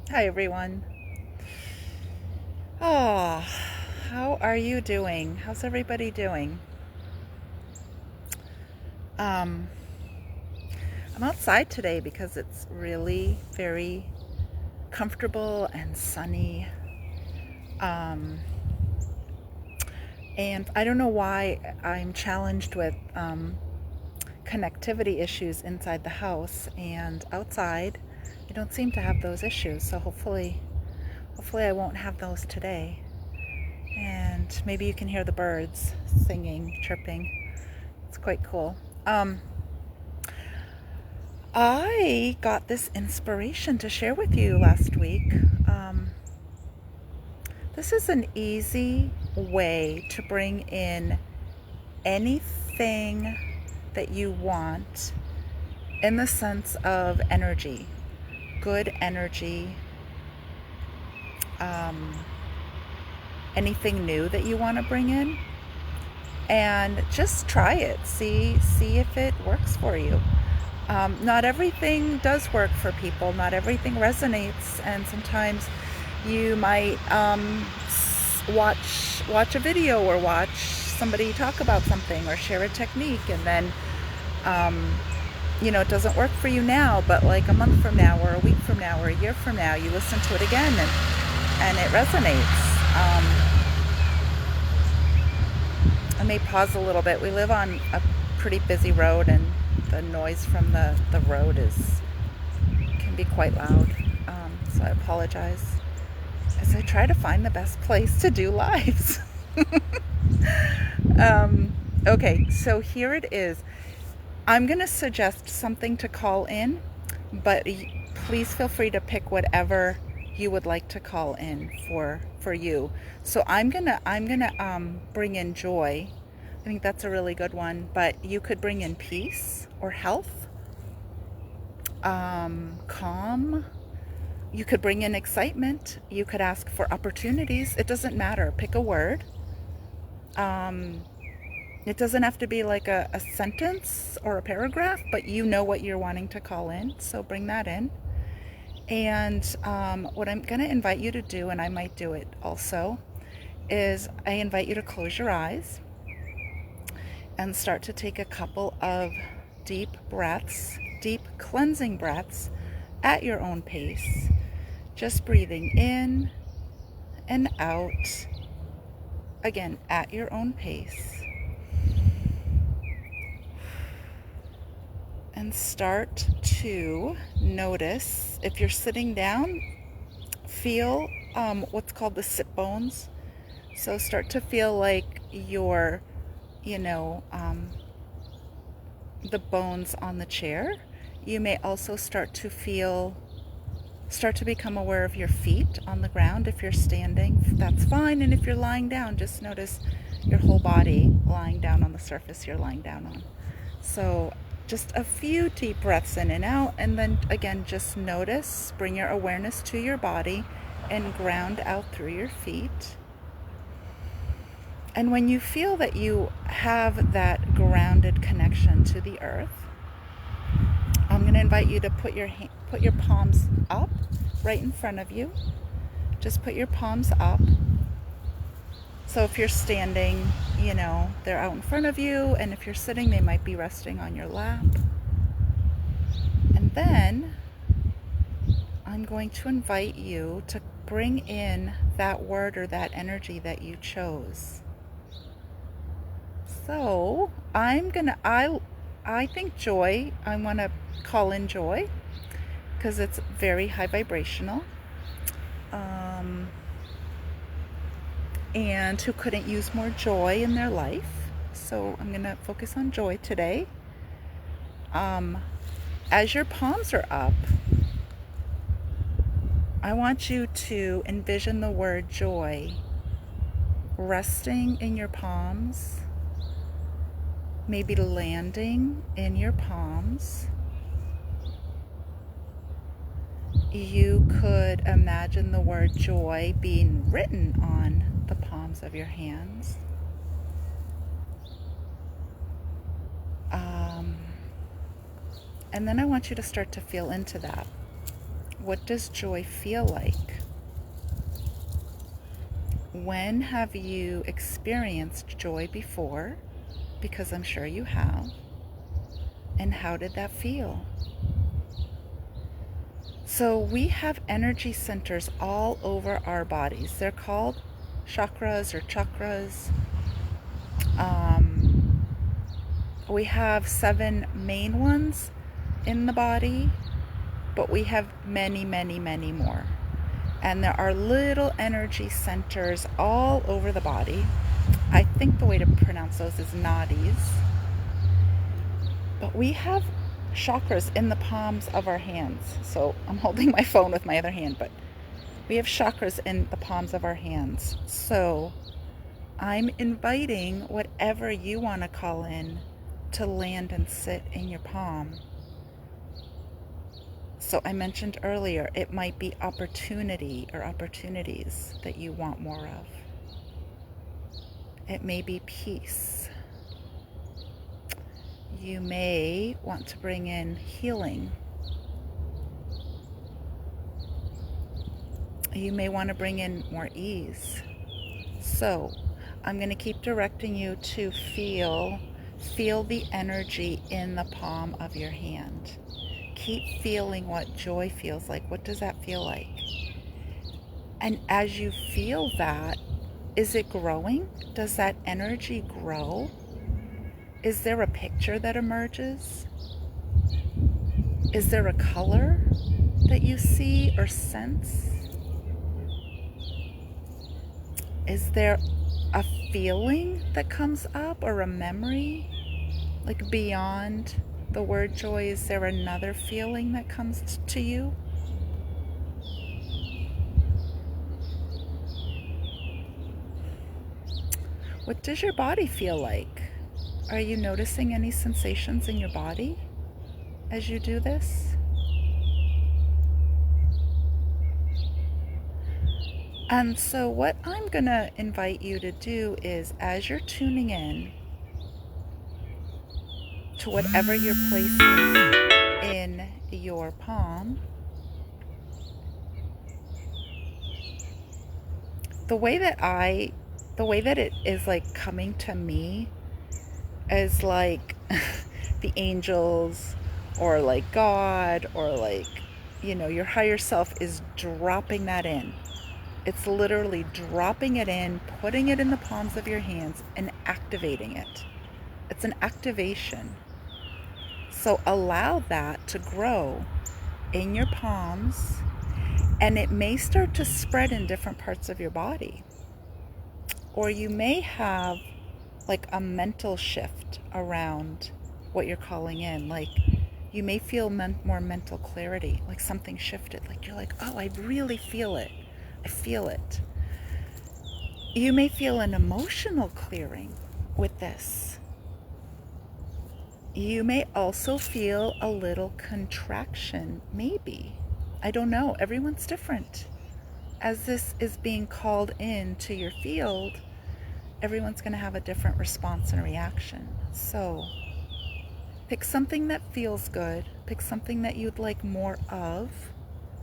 Hi, everyone. Oh, how are you doing? How's everybody doing? Um, I'm outside today because it's really very comfortable and sunny. Um, and I don't know why I'm challenged with connectivity issues inside the house and outside. I don't seem to have those issues, so hopefully I won't have those today. And maybe you can hear the birds singing, chirping. It's quite cool. I got this inspiration to share with you last week. Um, this is an easy way to bring in anything that you want in the sense of energy, good energy, um, anything new that you want to bring in, and just try it. See if it works for you. Not everything does work for people. Not everything resonates, and sometimes you might watch a video or watch somebody talk about something or share a technique, and then it doesn't work for you now, but like a month from now or a week from now or a year from now, you listen to it again and it resonates. I may pause a little bit. We live on a pretty busy road, and the noise from the road can be quite loud. So I apologize as I try to find the best place to do lives. Okay, so here it is. I'm going to suggest something to call in, but please feel free to pick whatever you would like to call in for you. So I'm gonna bring in joy. I think that's a really good one, but you could bring in peace or health, calm. You could bring in excitement. You could ask for opportunities. It doesn't matter. Pick a word. Um, it doesn't have to be like a sentence or a paragraph, but you know what you're wanting to call in. So bring that in. And what I'm going to invite you to do, and I might do it also, is I invite you to close your eyes and start to take a couple of deep breaths, deep cleansing breaths at your own pace. Just breathing in and out, again, at your own pace. And start to notice, if you're sitting down, feel what's called the sit bones. So start to feel like your, the bones on the chair. You may also start to become aware of your feet on the ground. If you're standing, that's fine. And if you're lying down, just notice your whole body lying down on the surface you're lying down on. So just a few deep breaths in and out, and then again, just notice, bring your awareness to your body and ground out through your feet. And when you feel that you have that grounded connection to the earth, I'm going to invite you to put your palms up right in front of you. Just put your palms up. So if you're standing, they're out in front of you, and if you're sitting, they might be resting on your lap. And then I'm going to invite you to bring in that word or that energy that you chose. So I think joy. I want to call in joy because it's very high vibrational. And who couldn't use more joy in their life? So I'm going to focus on joy today. As your palms are up, I want you to envision the word joy resting in your palms, maybe landing in your palms. You could imagine the word joy being written on the palms of your hands. And then I want you to start to feel into that. What does joy feel like? When have you experienced joy before? Because I'm sure you have. And how did that feel? So we have energy centers all over our bodies. They're called chakras or chakras. We have 7 main ones in the body, but we have many, many, many more. And there are little energy centers all over the body. I think the way to pronounce those is nadis. But we have chakras in the palms of our hands. So I'm holding my phone with my other hand, but we have chakras in the palms of our hands. So I'm inviting whatever you want to call in to land and sit in your palm. So I mentioned earlier, it might be opportunity or opportunities that you want more of. It may be peace. You may want to bring in healing. You may want to bring in more ease. So I'm going to keep directing you to feel the energy in the palm of your hand. Keep feeling what joy feels like. What does that feel like? And as you feel that, is it growing? Does that energy grow? Is there a picture that emerges? Is there a color that you see or sense? Is there a feeling that comes up or a memory? Like beyond the word joy, is there another feeling that comes to you? What does your body feel like? Are you noticing any sensations in your body as you do this? And so what I'm going to invite you to do is, as you're tuning in to whatever you're placing in your palm, the way that it is like coming to me is like the angels or like God or like, your higher self is dropping that in. It's literally dropping it in, putting it in the palms of your hands and activating it. It's an activation. So allow that to grow in your palms, and it may start to spread in different parts of your body. Or you may have like a mental shift around what you're calling in. Like you may feel more mental clarity, like something shifted. Like you're like, oh, I really feel it. I feel it. You may feel an emotional clearing with this. You may also feel a little contraction, maybe. I don't know. Everyone's different. As this is being called in to your field, everyone's going to have a different response and reaction. So pick something that feels good. Pick something that you'd like more of.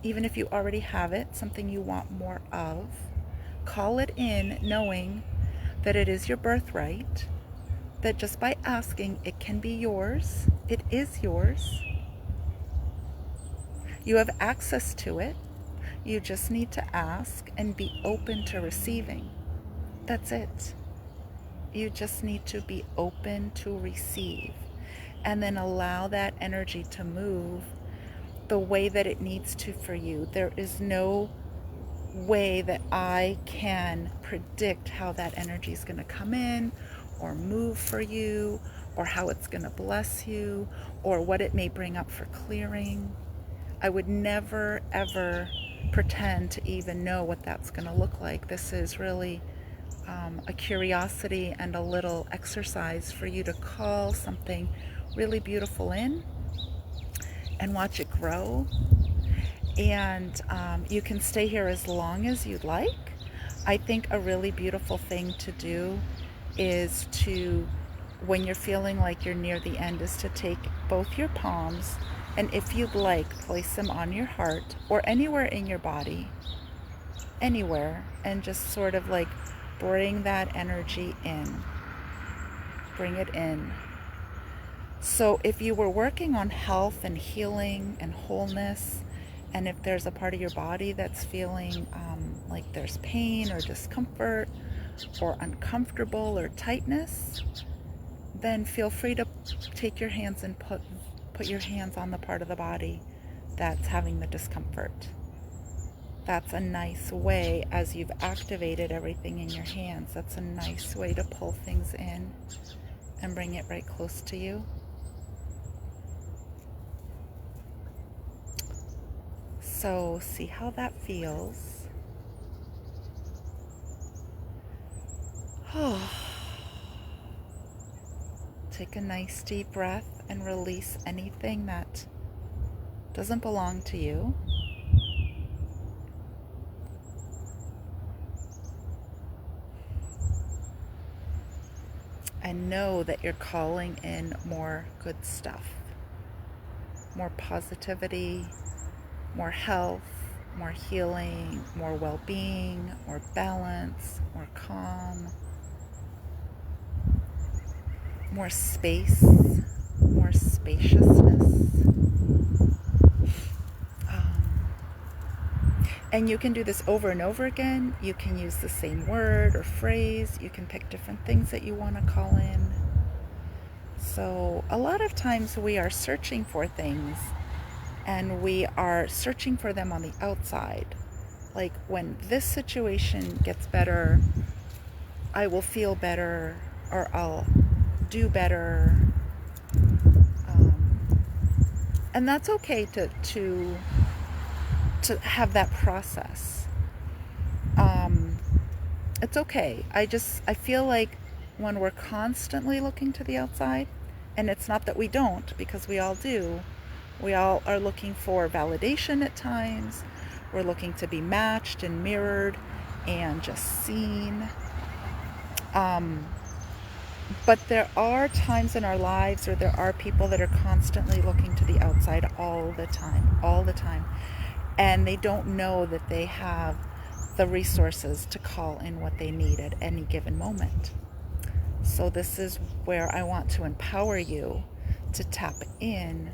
Even if you already have it, something you want more of. Call it in, knowing that it is your birthright, that just by asking, it can be yours. It is yours. You have access to it. You just need to ask and be open to receiving. That's it. You just need to be open to receive, and then allow that energy to move the way that it needs to for you. There is no way that I can predict how that energy is going to come in or move for you, or how it's going to bless you, or what it may bring up for clearing. I would never, ever pretend to even know what that's going to look like. This is really a curiosity and a little exercise for you to call something really beautiful in and watch it grow. And you can stay here as long as you'd like. I think a really beautiful thing to do is to, when you're feeling like you're near the end, is to take both your palms And if you'd like, place them on your heart or anywhere in your body, anywhere, and just sort of like bring that energy in. Bring it in. So if you were working on health and healing and wholeness, and if there's a part of your body that's feeling like there's pain or discomfort or uncomfortable or tightness, then feel free to take your hands and put your hands on the part of the body that's having the discomfort. That's a nice way, as you've activated everything in your hands, that's a nice way to pull things in and bring it right close to you. So see how that feels. Take a nice deep breath and release anything that doesn't belong to you. And know that you're calling in more good stuff, more positivity, more health, more healing, more well-being, more balance, more calm, more space, more spaciousness. And you can do this over and over again. You can use the same word or phrase. You can pick different things that you want to call in. So a lot of times we are searching for things, and we are searching for them on the outside. Like, when this situation gets better, I will feel better, or I'll do better. And that's okay to have that process. It's okay. I feel like when we're constantly looking to the outside, and it's not that we don't, because we all do, we all are looking for validation at times. We're looking to be matched and mirrored and just seen. But there are times in our lives where there are people that are constantly looking to the outside all the time. And they don't know that they have the resources to call in what they need at any given moment. So this is where I want to empower you to tap in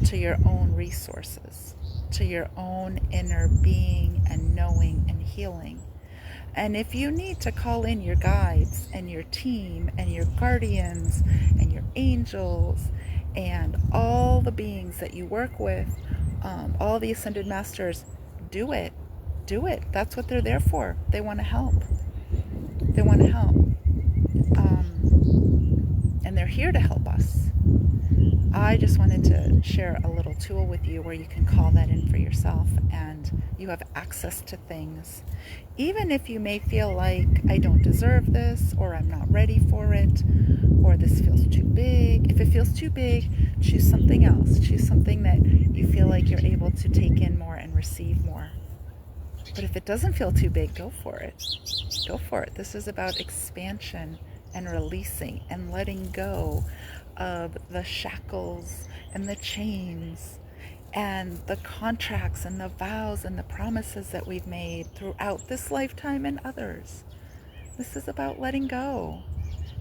to your own resources, to your own inner being and knowing and healing. And if you need to call in your guides and your team and your guardians and your angels and all the beings that you work with, all the ascended masters, do it. That's what they're there for. They want to help. And they're here to help us. I just wanted to share a little tool with you where you can call that in for yourself, and you have access to things. Even if you may feel like, I don't deserve this, or I'm not ready for it, or this feels too big. If it feels too big, choose something else. Choose something that you feel like you're able to take in more and receive more. But if it doesn't feel too big, go for it. Go for it. This is about expansion and releasing and letting go of the shackles and the chains and the contracts and the vows and the promises that we've made throughout this lifetime and others. This is about letting go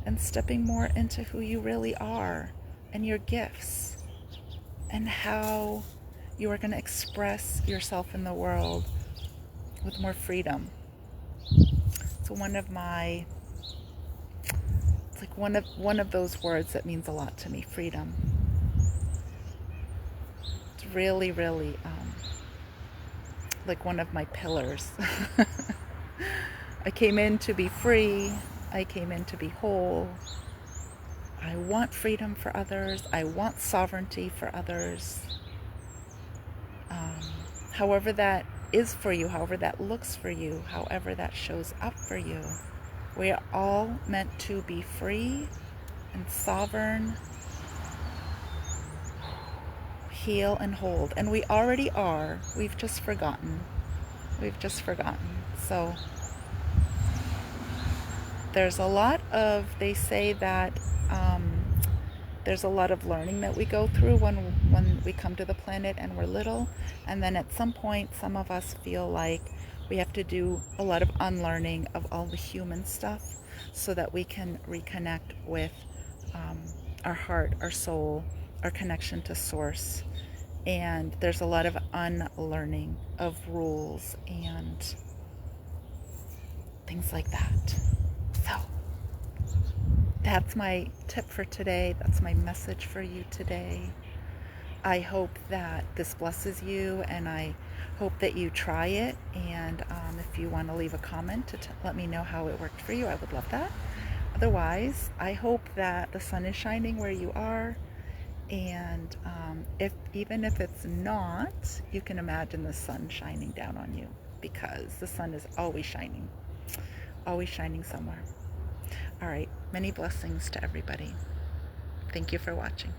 and stepping more into who you really are and your gifts and how you are going to express yourself in the world with more freedom. So one of those words that means a lot to me, freedom. It's really, really like one of my pillars. I came in to be free. I came in to be whole. I want freedom for others. I want sovereignty for others. However that is for you, however that looks for you, however that shows up for you. We are all meant to be free and sovereign, heal and hold. And we already are. We've just forgotten. So there's a lot of, they say that There's a lot of learning that we go through when we come to the planet and we're little. And then at some point, some of us feel like we have to do a lot of unlearning of all the human stuff so that we can reconnect with our heart, our soul, our connection to source. And there's a lot of unlearning of rules and things like that. So that's my tip for today. That's my message for you today. I hope that this blesses you, and I hope that you try it. And if you want to leave a comment to let me know how it worked for you, I would love that. Otherwise, I hope that the sun is shining where you are. And even if it's not, you can imagine the sun shining down on you, because the sun is always shining somewhere. All right, many blessings to everybody. Thank you for watching.